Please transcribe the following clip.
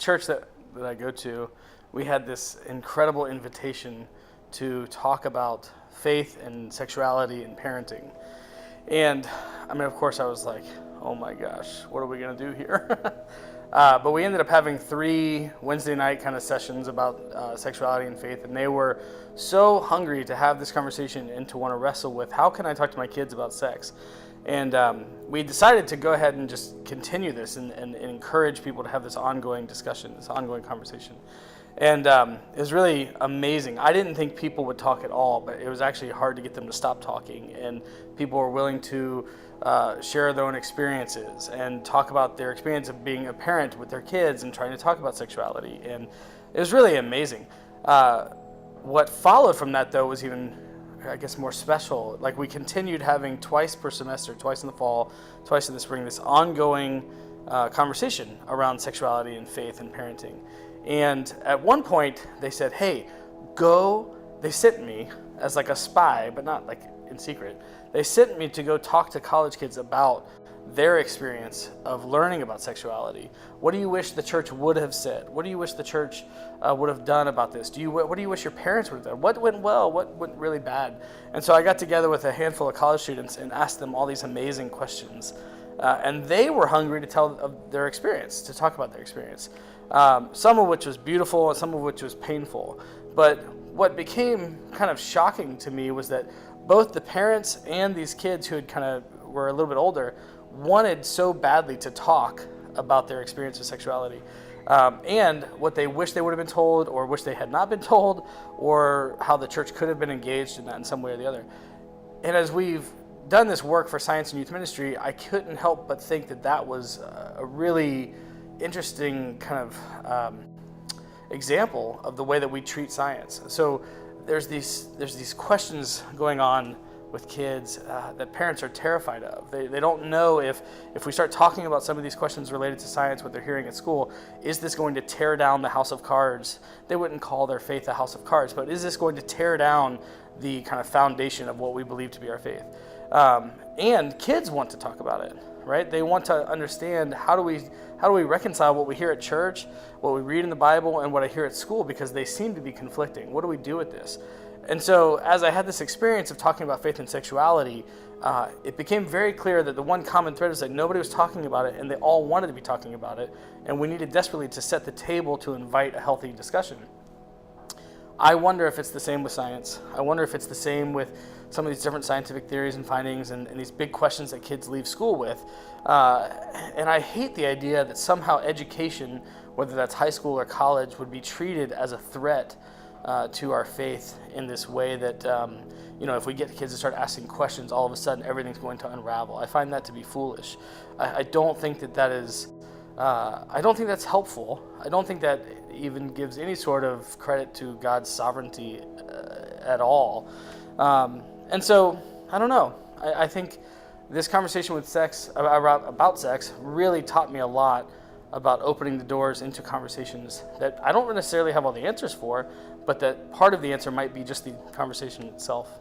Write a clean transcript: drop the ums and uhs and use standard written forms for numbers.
church that I go to, we had this incredible invitation to talk about faith and sexuality and parenting. And I mean, of course, I was like, oh my gosh, what are we going to do here? But we ended up having 3 Wednesday night kind of sessions about sexuality and faith, and they were so hungry to have this conversation and to want to wrestle with, how can I talk to my kids about sex? And we decided to go ahead and just continue this and encourage people to have this ongoing discussion, this ongoing conversation. And it was really amazing. I didn't think people would talk at all, but it was actually hard to get them to stop talking. And people were willing to share their own experiences and talk about their experience of being a parent with their kids and trying to talk about sexuality. And it was really amazing. What followed from that, though, was even, I guess, more special. Like, we continued having twice per semester, twice in the fall, twice in the spring, this ongoing conversation around sexuality and faith and parenting. And at one point, they said, hey, they sent me as like a spy, but not like in secret. They sent me to go talk to college kids about their experience of learning about sexuality. What do you wish the church would have said? What do you wish the church would have done about this? What do you wish your parents would have done? What went well? What went really bad? And so I got together with a handful of college students and asked them all these amazing questions. And they were hungry to tell of their experience, to talk about their experience. Some of which was beautiful and some of which was painful. But what became kind of shocking to me was that both the parents and these kids who had kind of were a little bit older wanted so badly to talk about their experience with sexuality, and what they wish they would have been told, or wish they had not been told, or how the church could have been engaged in that in some way or the other. And as we've done this work for Science and Youth Ministry, I couldn't help but think that that was a really interesting kind of example of the way that we treat science. So there's these questions going on with kids that parents are terrified of. They don't know if we start talking about some of these questions related to science, what they're hearing at school, is this going to tear down the house of cards? They wouldn't call their faith a house of cards, but is this going to tear down the kind of foundation of what we believe to be our faith? And kids want to talk about it, right? They want to understand, how do we reconcile what we hear at church, what we read in the Bible, and what I hear at school, because they seem to be conflicting. What do we do with this? And so as I had this experience of talking about faith and sexuality, it became very clear that the one common thread was that nobody was talking about it, and they all wanted to be talking about it, and we needed desperately to set the table to invite a healthy discussion. I wonder if it's the same with science. I wonder if it's the same with some of these different scientific theories and findings and these big questions that kids leave school with. And I hate the idea that somehow education, whether that's high school or college, would be treated as a threat to our faith in this way that, if we get kids to start asking questions, all of a sudden everything's going to unravel. I find that to be foolish. I don't think that is, I don't think that's helpful. I don't think that even gives any sort of credit to God's sovereignty at all. And so, I don't know. I think this conversation with about sex really taught me a lot about opening the doors into conversations that I don't necessarily have all the answers for, but that part of the answer might be just the conversation itself.